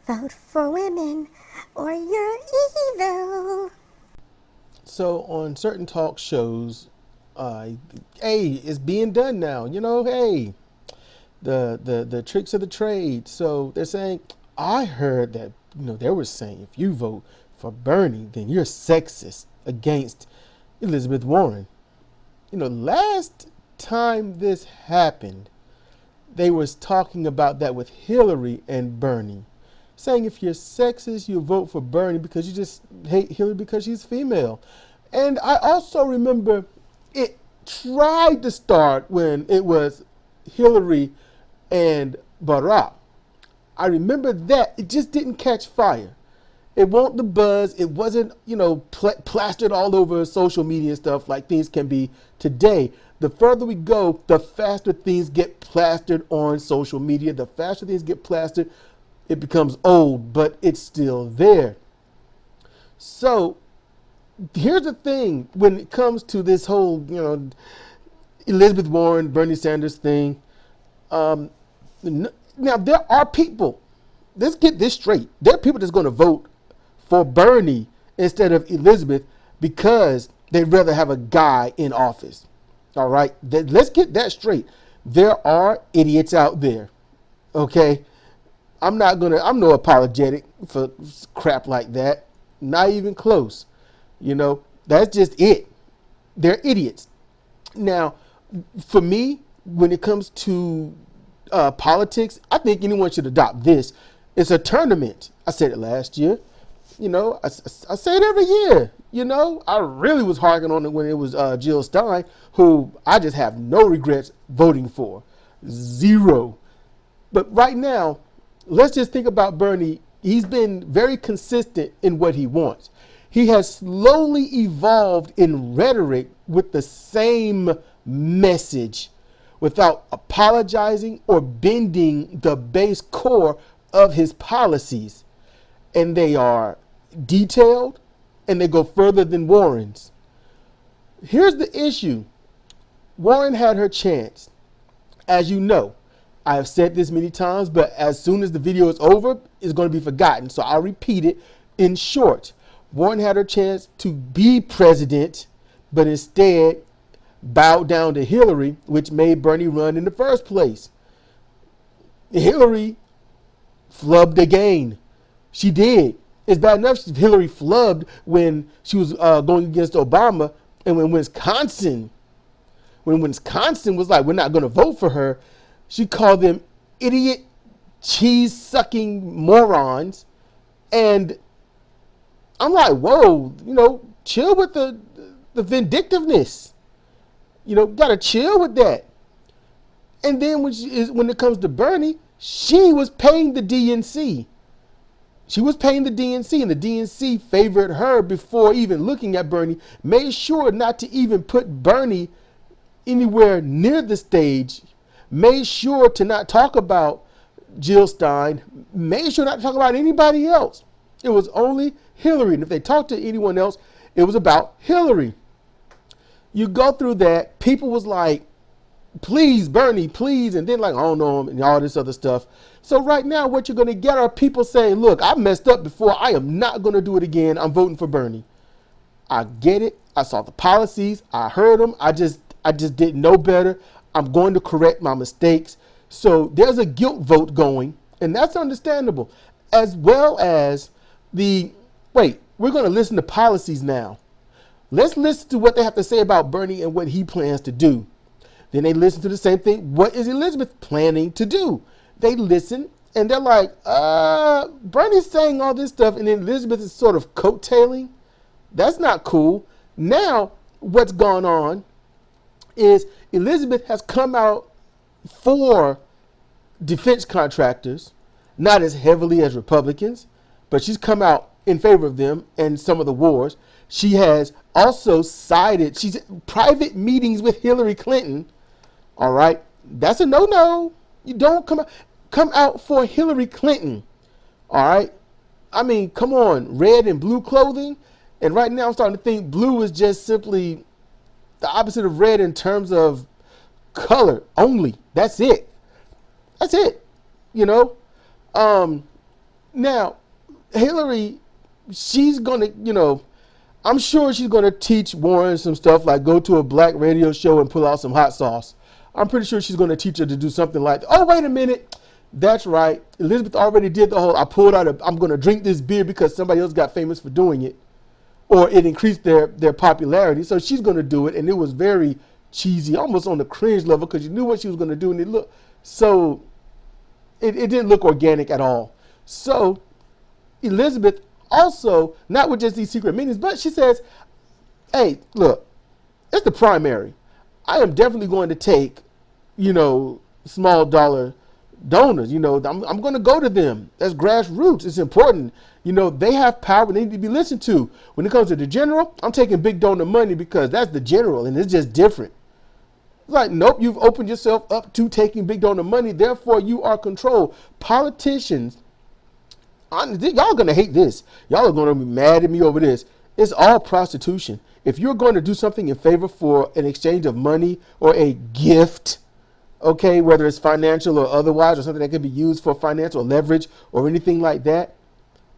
Vote for women or you're evil. So on certain talk shows, hey, it's being done now. Hey, the tricks of the trade. So they're saying, I heard that they were saying if you vote for Bernie, then you're sexist against Elizabeth Warren. Last time this happened, they was talking about that with Hillary and Bernie, saying if you're sexist, you vote for Bernie because you just hate Hillary because she's female. And I also remember it tried to start when it was Hillary and Barack. I remember that. It just didn't catch fire. It wasn't the buzz. It wasn't, plastered all over social media and stuff like things can be today. The further we go, the faster things get plastered on social media. The faster things get plastered, it becomes old, but it's still there. So here's the thing when it comes to this whole, Elizabeth Warren, Bernie Sanders thing. Now, there are people, let's get this straight. There are people that's going to vote for Bernie instead of Elizabeth because they'd rather have a guy in office. All right, let's get that straight. There are idiots out there. Okay, I'm no apologetic for crap like that. Not even close. That's just it. They're idiots. Now, for me, when it comes to politics, I think anyone should adopt this. It's a tournament. I said it last year. I say it every year. I really was harking on it when it was Jill Stein, who I just have no regrets voting for. Zero. But right now, let's just think about Bernie. He's been very consistent in what he wants. He has slowly evolved in rhetoric with the same message without apologizing or bending the base core of his policies. And they are detailed and they go further than Warren's. Here's the issue. Warren had her chance. As you know, I have said this many times, but as soon as the video is over, it's going to be forgotten. So I'll repeat it in short. Warren had her chance to be president, but instead bowed down to Hillary, which made Bernie run in the first place. Hillary flubbed again. She did. It's bad enough Hillary flubbed when she was going against Obama, and when Wisconsin was like, we're not going to vote for her, she called them idiot, cheese-sucking morons. And I'm like, whoa, chill with the vindictiveness. Gotta chill with that. And then when it comes to Bernie, she was paying the DNC. She was paying the DNC, and the DNC favored her before even looking at Bernie, made sure not to even put Bernie anywhere near the stage, made sure to not talk about Jill Stein, made sure not to talk about anybody else. It was only Hillary. And if they talked to anyone else, it was about Hillary. You go through that, people was like, please, Bernie, please. And then like, I don't know him and all this other stuff. So right now, what you're going to get are people saying, look, I messed up before. I am not going to do it again. I'm voting for Bernie. I get it. I saw the policies. I heard them. I just didn't know better. I'm going to correct my mistakes. So there's a guilt vote going, and that's understandable. As well as we're going to listen to policies now. Let's listen to what they have to say about Bernie and what he plans to do. Then they listen to the same thing. What is Elizabeth planning to do? They listen and they're like, Bernie's saying all this stuff, and then Elizabeth is sort of coattailing. That's not cool. Now, what's gone on is Elizabeth has come out for defense contractors, not as heavily as Republicans, but she's come out in favor of them and some of the wars. She has also sided, she's private meetings with Hillary Clinton. All right. That's a no-no. You don't come out for Hillary Clinton. All right. I mean, come on, red and blue clothing. And right now I'm starting to think blue is just simply the opposite of red in terms of color only. That's it. That's it. Now, Hillary, she's gonna, I'm sure she's gonna teach Warren some stuff like go to a black radio show and pull out some hot sauce. I'm pretty sure she's gonna teach her to do something like, oh, wait a minute. That's right. Elizabeth already did the whole, I'm gonna drink this beer because somebody else got famous for doing it. Or it increased their popularity. So she's gonna do it. And it was very cheesy, almost on the cringe level, because you knew what she was gonna do and it looked so it didn't look organic at all. So Elizabeth also, not with just these secret meetings, but she says, hey, look, it's the primary. I am definitely going to take, small dollar donors. I'm going to go to them. That's grassroots. It's important. They have power. They need to be listened to. When it comes to the general, I'm taking big donor money because that's the general and it's just different. It's like, nope, you've opened yourself up to taking big donor money. Therefore, you are controlled. Politicians, y'all going to hate this. Y'all are going to be mad at me over this. It's all prostitution. If you're going to do something in favor for an exchange of money or a gift, okay, whether it's financial or otherwise, or something that can be used for financial leverage or anything like that,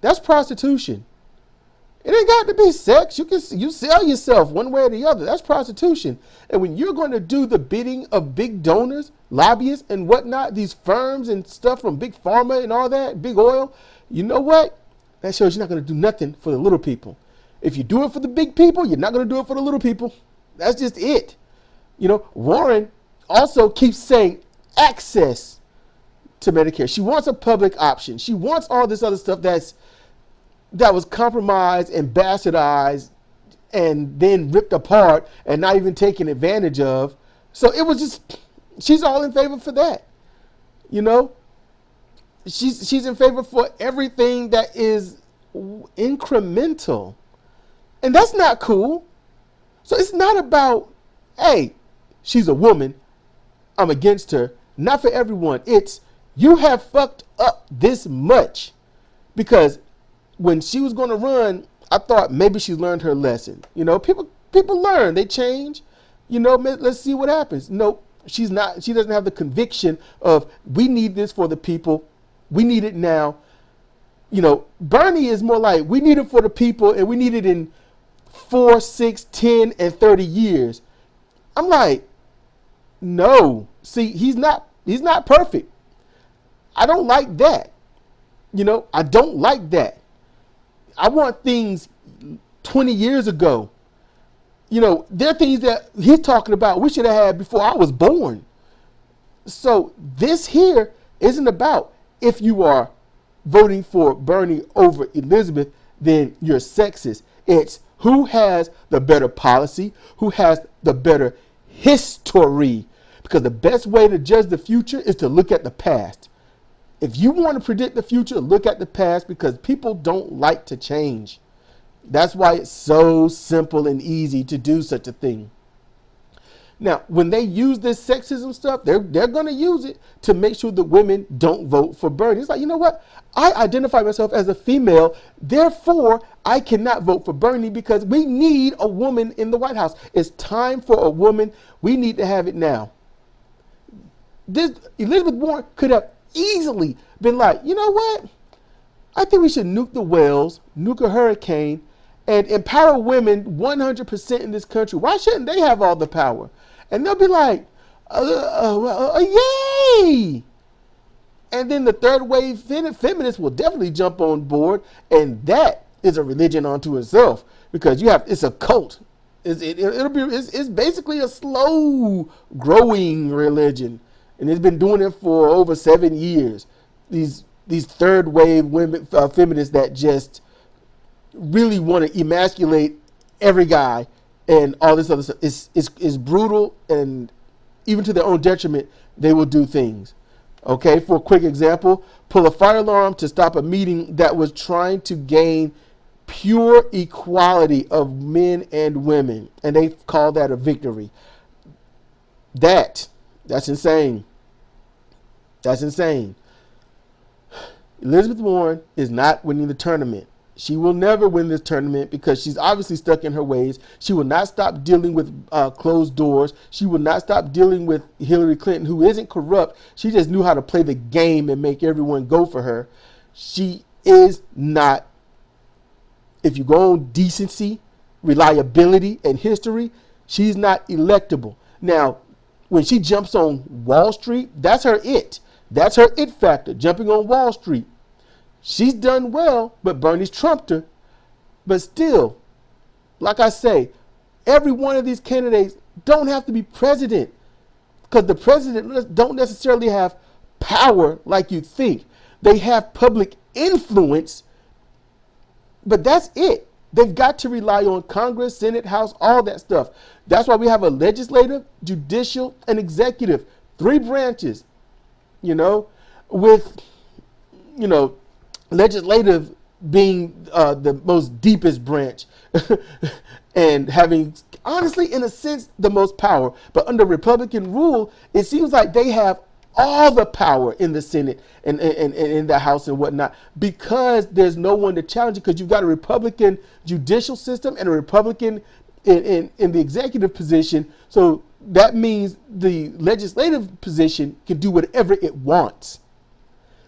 that's prostitution. It ain't got to be sex. You sell yourself one way or the other. That's prostitution. And when you're going to do the bidding of big donors, lobbyists and whatnot, these firms and stuff from big pharma and all that, big oil, you know what? That shows you're not going to do nothing for the little people. If you do it for the big people, you're not going to do it for the little people. That's just it. Warren also keeps saying access to Medicare. She wants a public option. She wants all this other stuff that was compromised and bastardized and then ripped apart and not even taken advantage of. So it was just, she's all in favor for that. She's in favor for everything that is incremental. And that's not cool. So it's not about, hey, she's a woman, I'm against her. Not for everyone. It's, you have fucked up this much. Because when she was going to run, I thought maybe she learned her lesson. People learn, they change. Let's see what happens. Nope, she's not. She doesn't have the conviction of, we need this for the people. We need it now. Bernie is more like, we need it for the people and we need it in 4, 6, 10, and 30 years. I'm like, no. See, he's not perfect. I don't like that. I don't like that. I want things 20 years ago. There are things that he's talking about we should have had before I was born. So this here isn't about if you are voting for Bernie over Elizabeth, then you're sexist. It's who has the better policy, who has the better history. Because the best way to judge the future is to look at the past. If you want to predict the future, look at the past, because people don't like to change. That's why it's so simple and easy to do such a thing. Now, when they use this sexism stuff, they're going to use it to make sure that women don't vote for Bernie. It's like, you know what? I identify myself as a female. Therefore, I cannot vote for Bernie because we need a woman in the White House. It's time for a woman. We need to have it now. Elizabeth Warren could have easily been like, you know what? I think we should nuke the whales, nuke a hurricane, and empower women 100% in this country. Why shouldn't they have all the power? And they'll be like, yay! And then the third wave feminists will definitely jump on board, and that is a religion unto itself, because it's a cult. It's basically a slow growing religion, and it's been doing it for over 7 years. These third wave women feminists that just really want to emasculate every guy and all this other stuff is brutal, and even to their own detriment, they will do things. Okay, for a quick example, pull a fire alarm to stop a meeting that was trying to gain pure equality of men and women, and they call that a victory. That's insane. That's insane. Elizabeth Warren is not winning the tournament. She will never win this tournament because she's obviously stuck in her ways. She will not stop dealing with closed doors. She will not stop dealing with Hillary Clinton, who isn't corrupt. She just knew how to play the game and make everyone go for her. She is not, if you go on decency, reliability, and history, she's not electable. Now, when she jumps on Wall Street, that's her it. That's her it factor, jumping on Wall Street. She's done well, but Bernie's trumped her. But still, like I say, every one of these candidates don't have to be president, because the president don't necessarily have power like you think. They have public influence, but that's it. They've got to rely on Congress, Senate, House, all that stuff. That's why we have a legislative, judicial, and executive. 3 branches, with, legislative being the most deepest branch and having, honestly, in a sense, the most power. But under Republican rule, it seems like they have all the power in the Senate and in the House and whatnot, because there's no one to challenge it, because you've got a Republican judicial system and a Republican in the executive position. So that means the legislative position can do whatever it wants.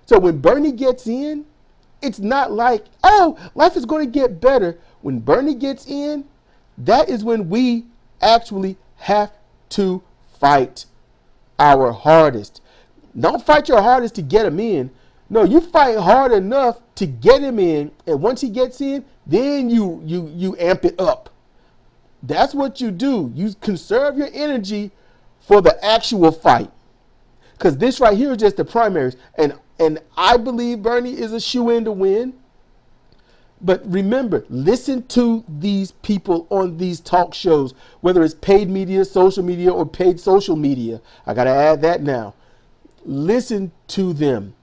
So when Bernie gets in, it's not like, oh, life is going to get better. When Bernie gets in, that is when we actually have to fight our hardest. Don't fight your hardest to get him in. No, you fight hard enough to get him in, and once he gets in, then you amp it up. That's what you do. You conserve your energy for the actual fight, because this right here is just the primaries, and I believe Bernie is a shoo-in to win. But remember, listen to these people on these talk shows, whether it's paid media, social media, or paid social media. I got to add that now. Listen to them.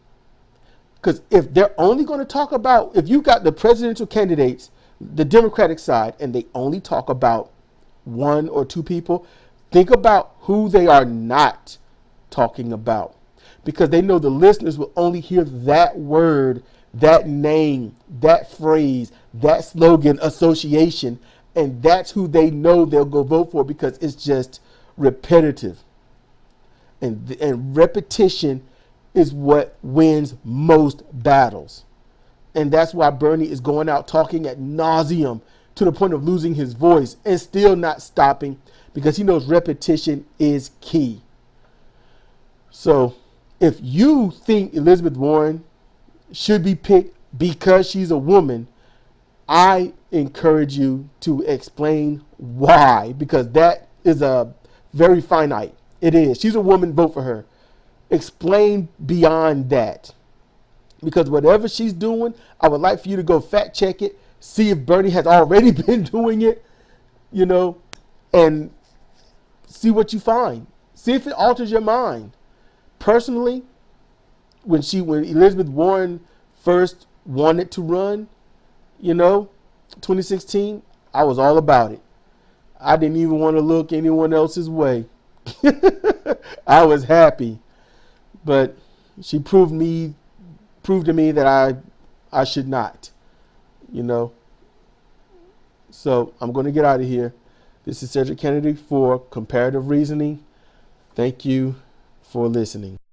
Because if they're only going to talk about, if you got the presidential candidates, the Democratic side, and they only talk about 1 or 2 people, think about who they are not talking about. Because they know the listeners will only hear that word, that name, that phrase, that slogan association, and that's who they know they'll go vote for, because it's just repetitive. And repetition is what wins most battles. And that's why Bernie is going out talking ad nauseum to the point of losing his voice and still not stopping, because he knows repetition is key. So if you think Elizabeth Warren should be picked because she's a woman, I encourage you to explain why, because that is a very finite. It is. She's a woman, vote for her. Explain beyond that. Because whatever she's doing, I would like for you to go fact check it, see if Bernie has already been doing it, and see what you find. See if it alters your mind. Personally, when Elizabeth Warren first wanted to run, 2016, I was all about it. I didn't even want to look anyone else's way. I was happy, but she proved to me that I should not, So I'm going to get out of here. This is Cedric Kennedy for Comparative Reasoning. Thank you for listening.